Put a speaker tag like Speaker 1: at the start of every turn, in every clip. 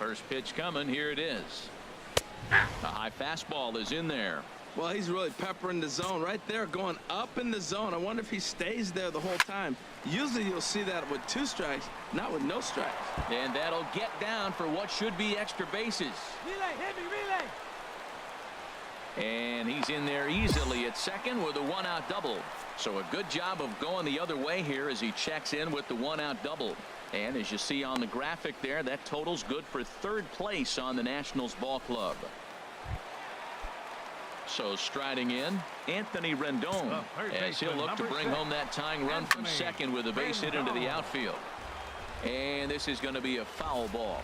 Speaker 1: First pitch coming. Here it is. A high fastball is in there.
Speaker 2: Well, he's really peppering the zone right there, going up in the zone. I wonder if he stays there the whole time. Usually you'll see that with 2 strikes, not with no strikes.
Speaker 1: And that'll get down for what should be extra bases.
Speaker 3: Relay, hit me, relay.
Speaker 1: And he's in there easily at second with a 1-out double. So a good job of going the other way here as he checks in with the 1-out double. And as you see on the graphic there, that total's good for 3rd place on the Nationals ball club. So striding in, Anthony Rendon, as he'll look to bring home that tying run from second with a base hit into the outfield. And this is going to be a foul ball.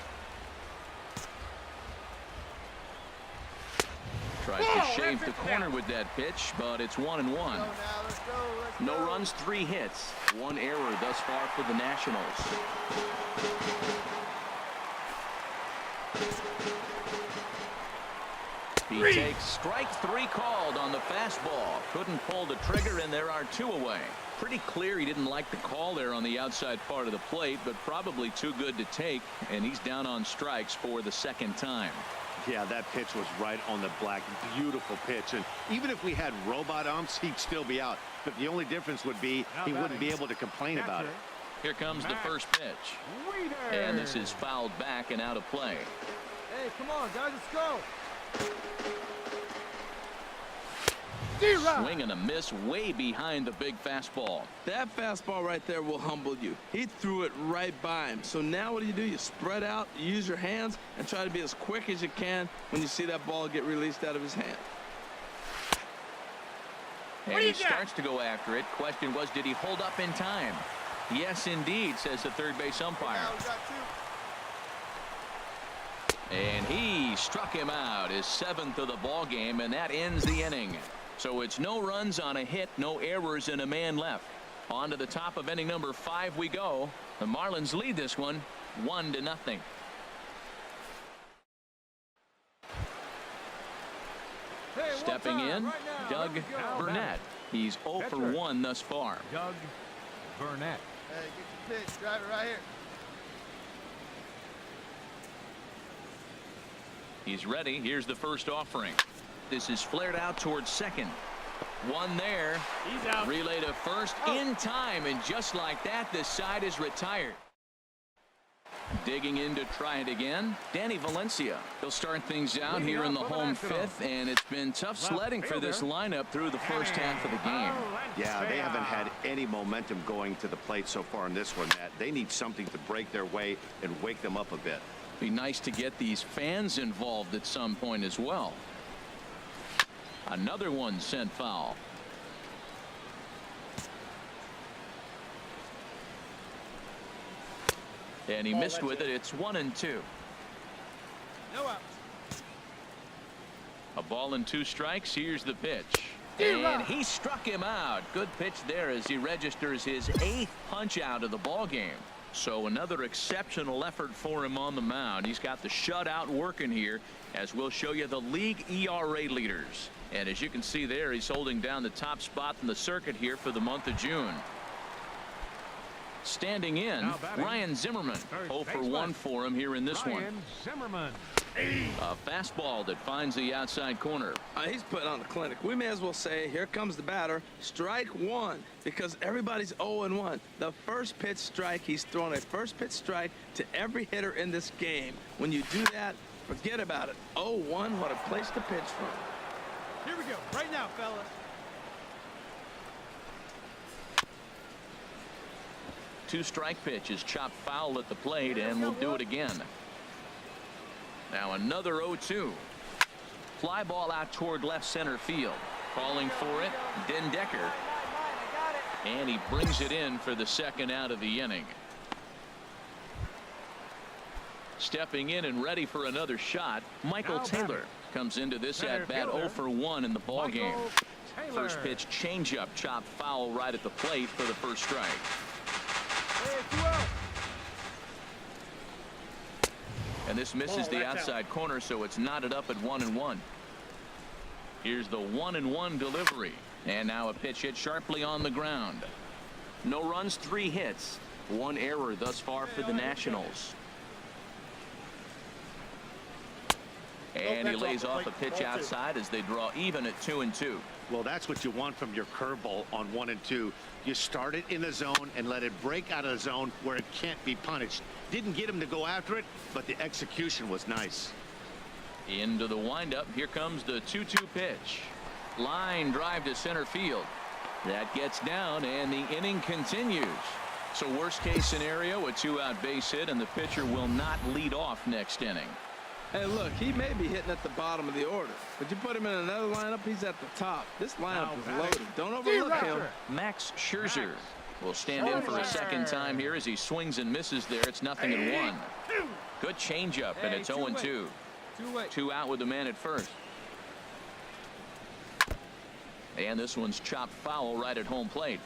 Speaker 1: Tries to shave the corner with that pitch, but it's 1-1. No runs, 3 hits, 1 error thus far for the Nationals. He takes strike 3 called on the fastball. Couldn't pull the trigger, and there are 2 away. Pretty clear he didn't like the call there on the outside part of the plate, but probably too good to take, and he's down on strikes for the 2nd time.
Speaker 4: Yeah, that pitch was right on the black. Beautiful pitch. And even if we had robot umps, he'd still be out. But the only difference would be he wouldn't be able to complain about it.
Speaker 1: Here comes the first pitch. And this is fouled back and out of play.
Speaker 3: Hey, come on, guys, let's go.
Speaker 1: Swing and a miss way behind the big fastball.
Speaker 2: That fastball right there will humble you. He threw it right by him. So now what do? You spread out, you use your hands, and try to be as quick as you can when you see that ball get released out of his hand.
Speaker 1: And he starts to go after it. Question was, did he hold up in time? Yes, indeed, says the 3rd base umpire. And he struck him out, his 7th of the ball game, and that ends the inning. So it's no runs on a hit, no errors, and a man left. On to the top of inning number 5 we go. The Marlins lead this one 1-0.
Speaker 3: Hey,
Speaker 1: stepping in,
Speaker 3: right now.
Speaker 1: Doug Burnett. He's 0 for 1 thus far.
Speaker 3: Doug Burnett.
Speaker 5: Hey, get the pitch. Drive it right here.
Speaker 1: He's ready. Here's the first offering. This is flared out towards second. One there.
Speaker 3: He's out.
Speaker 1: Relay to first in time, and just like that, this side is retired. Digging in to try it again, Danny Valencia. He'll start things out here in the home 5th, and it's been tough sledding for this lineup through the first half of the game.
Speaker 4: Yeah, they haven't had any momentum going to the plate so far in this one, Matt. They need something to break their way and wake them up a bit.
Speaker 1: Be nice to get these fans involved at some point as well. Another one sent foul. And he missed with it. It's 1-2.
Speaker 5: No outs.
Speaker 1: A ball and 2 strikes. Here's the pitch. And he struck him out. Good pitch there as he registers his 8th punch out of the ball game. So another exceptional effort for him on the mound. He's got the shutout working here, as we'll show you the league ERA leaders. And as you can see there, he's holding down the top spot in the circuit here for the month of June. Standing in, Ryan Zimmerman. 0 for 1 for him here in this one.
Speaker 3: Zimmerman.
Speaker 1: A fastball that finds the outside corner.
Speaker 2: He's putting on a clinic. We may as well say, here comes the batter. Strike 1, because everybody's 0-1. The first pitch strike, he's thrown a first pitch strike to every hitter in this game. When you do that, forget about it. 0-1, what a place to pitch from.
Speaker 5: Here we go. Right now, fellas.
Speaker 1: Two-strike pitch is chopped foul at the plate, and we'll do it again. Now another 0-2. Fly ball out toward left center field. Calling for it, Den Decker. And he brings it in for the second out of the inning. Stepping in and ready for another shot, Michael Taylor comes into this at bat 0 for 1 in the ball game. First pitch changeup chopped foul right at the plate for the first strike. And this misses the outside corner, so it's knotted up at 1-1. Here's the 1-1 delivery, and now a pitch hit sharply on the ground. No runs, 3 hits, 1 error thus far for the Nationals. And he lays off a pitch outside as they draw even at 2-2.
Speaker 4: Well, that's what you want from your curveball on 1 and 2. You start it in the zone and let it break out of the zone where it can't be punished. Didn't get him to go after it, but the execution was nice.
Speaker 1: Into the windup. Here comes the 2-2 pitch. Line drive to center field. That gets down, and the inning continues. So worst case scenario, a 2-out base hit, and the pitcher will not lead off next inning.
Speaker 2: Hey, look, he may be hitting at the bottom of the order, but you put him in another lineup, he's at the top. This lineup is loaded. Don't overlook him.
Speaker 1: Max Scherzer will stand in for a second time here as he swings and misses there. It's 0-1. Good changeup, and it's 0-2. 2 out with the man at first. And this one's chopped foul right at home plate.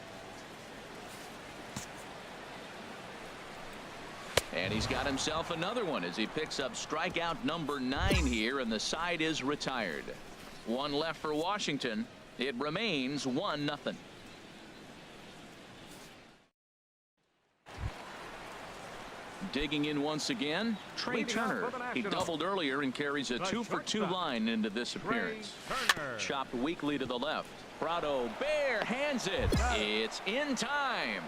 Speaker 1: And he's got himself another one as he picks up strikeout number 9 here, and the side is retired. 1 left for Washington. It remains 1-0. Digging in once again, Trey Turner. He doubled earlier and carries a 2-for-2 line into this appearance. Chopped weakly to the left. Prado bare hands it. It's in time.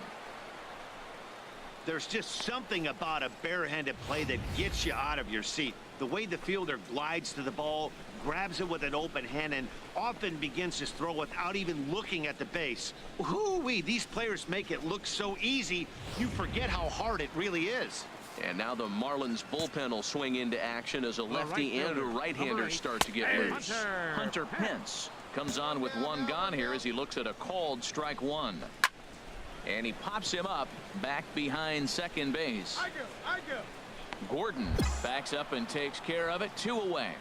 Speaker 4: There's just something about a barehanded play that gets you out of your seat. The way the fielder glides to the ball, grabs it with an open hand, and often begins his throw without even looking at the base. Whoo-wee, these players make it look so easy, you forget how hard it really is.
Speaker 1: And now the Marlins bullpen will swing into action as a lefty and a right-hander start to get loose. Hunter Pence comes on with 1 gone here as he looks at a called strike 1. And he pops him up back behind second base.
Speaker 5: I go.
Speaker 1: Gordon backs up and takes care of it. 2 away.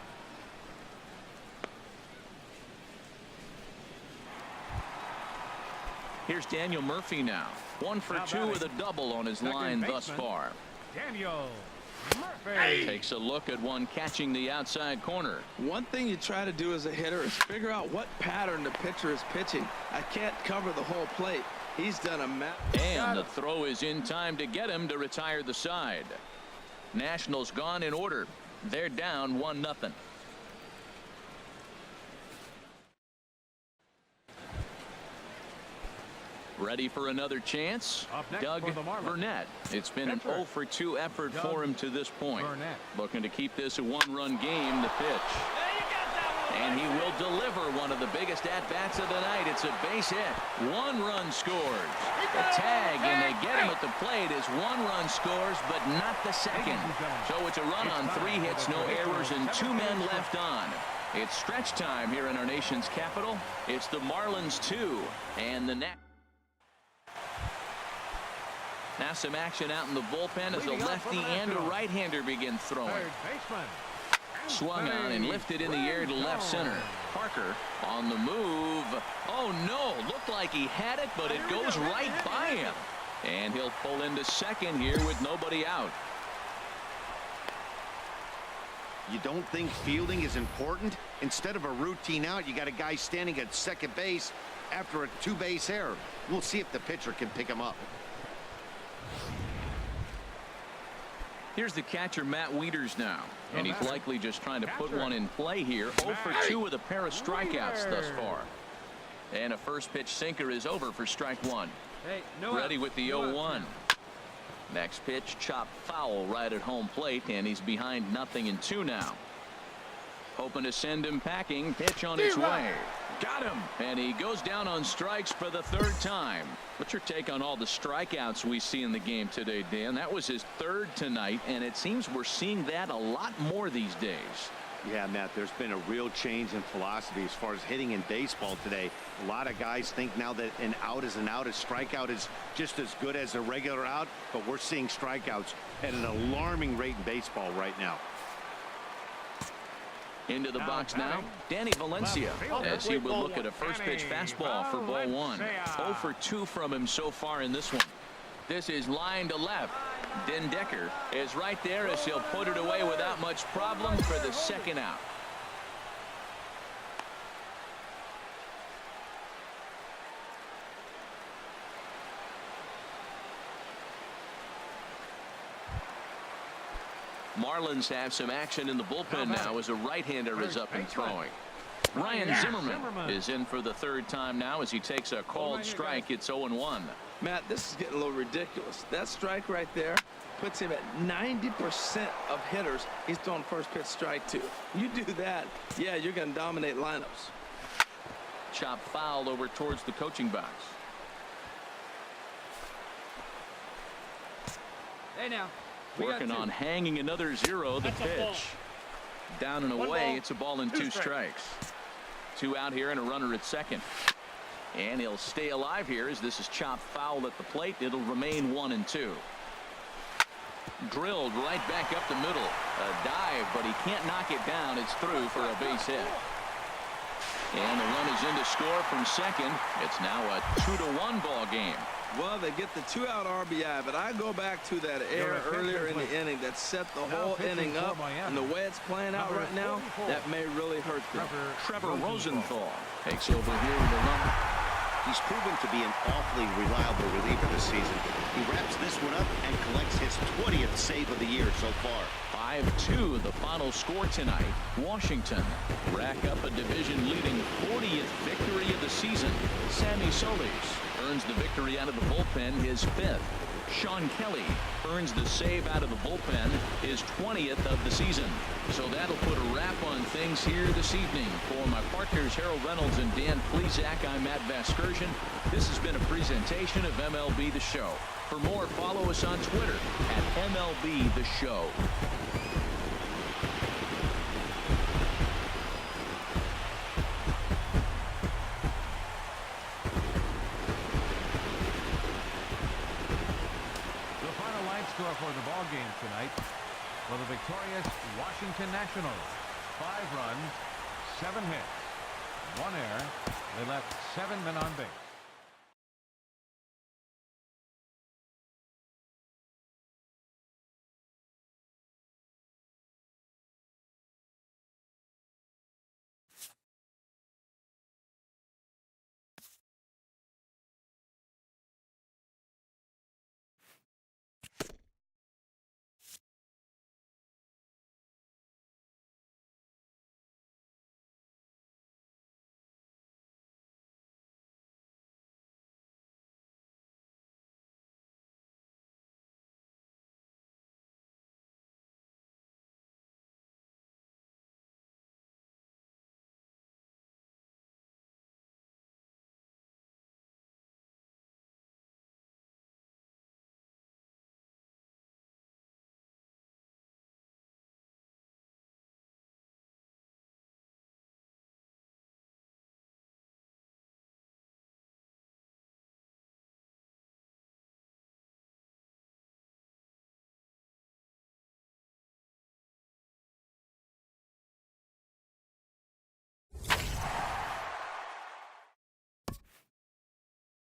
Speaker 1: Here's Daniel Murphy now. 1 for 2 with a double on his line thus far.
Speaker 3: Daniel Murphy
Speaker 1: takes a look at one catching the outside corner.
Speaker 2: One thing you try to do as a hitter is figure out what pattern the pitcher is pitching. I can't cover the whole plate. He's done a map.
Speaker 1: And the throw is in time to get him to retire the side. Nationals gone in order. They're down 1-0. Ready for another chance? Doug Burnett. It's been an 0 for 2 effort for him to this point. Looking to keep this a 1-run game. The pitch. And he will deliver one of the biggest at-bats of the night. It's a base hit. 1 run scores. The tag, and they get him at the plate as 1 run scores, but not the second. So it's a run on 3 hits, no errors, and 2 men left on. It's stretch time here in our nation's capital. It's the Marlins 2 and the next. Now some action out in the bullpen as a lefty and a right-hander begin throwing. Swung on and lifted in the air to left center. Parker on the move. Oh no, looked like he had it, but it goes right by him. And he'll pull into second here with nobody out.
Speaker 4: You don't think fielding is important? Instead of a routine out, you got a guy standing at second base after a 2-base error. We'll see if the pitcher can pick him up.
Speaker 1: Here's the catcher, Matt Wieters, now. And he's likely just trying to put one in play here. 0 for 2 with a pair of strikeouts thus far. And a first pitch sinker is over for strike 1. Ready with the 0-1. Next pitch, chopped foul right at home plate, and he's behind 0-2 now. Hoping to send him packing. Pitch on its way. Got him. And he goes down on strikes for the 3rd time. What's your take on all the strikeouts we see in the game today, Dan? That was his 3rd tonight, and it seems we're seeing that a lot more these days.
Speaker 4: Yeah, Matt, there's been a real change in philosophy as far as hitting in baseball today. A lot of guys think now that an out is an out. A strikeout is just as good as a regular out, but we're seeing strikeouts at an alarming rate in baseball right now.
Speaker 1: Into the box now, Danny Valencia, as he will look at a first pitch fastball for ball 1. 0 for 2 from him so far in this one. This is line to left. Den Decker is right there as he'll put it away without much problem for the 2nd out. Marlins have some action in the bullpen now as a right-hander is up and throwing. Ryan Zimmerman is in for the third time now as he takes a called strike. It's 0-1.
Speaker 2: Matt, this is getting a little ridiculous. That strike right there puts him at 90% of hitters he's throwing first pitch strike to. You do that, yeah, you're going to dominate lineups.
Speaker 1: Chop foul over towards the coaching box.
Speaker 5: Hey now.
Speaker 1: Working on hanging another zero. The pitch. Down and away. It's a ball and two strikes. Two out here and a runner at second. And he'll stay alive here as this is chopped foul at the plate. It'll remain 1-2. Drilled right back up the middle. A dive, but he can't knock it down. It's through for a base hit. And the run is in to score from second. It's now a 2-1 ball game.
Speaker 2: Well, they get the 2-out RBI, but I go back to that error earlier in the inning that set the whole inning up, and the way it's playing out right now, that may really hurt them.
Speaker 1: Trevor Rosenthal takes over here with a run.
Speaker 4: He's proven to be an awfully reliable reliever this season. He wraps this one up and collects his 20th save of the year so far.
Speaker 1: 5-2 the final score tonight. Washington rack up a division-leading 40th victory of the season. Sammy Solis earns the victory out of the bullpen, his 5th. Sean Kelly earns the save out of the bullpen, his 20th of the season. So that'll put a wrap on things here this evening. For my partners Harold Reynolds and Dan Plesac, I'm Matt Vasgersian. This has been a presentation of MLB The Show. For more, follow us on Twitter at MLB The Show.
Speaker 3: Score for the ball game tonight for the victorious Washington Nationals. 5 runs, 7 hits, 1 error. They left 7 men on base.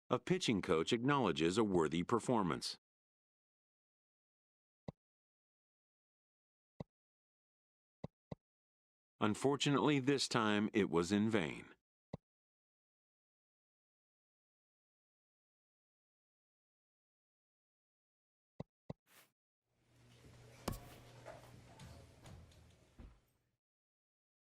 Speaker 6: A pitching coach acknowledges a worthy performance. Unfortunately, this time it was in vain.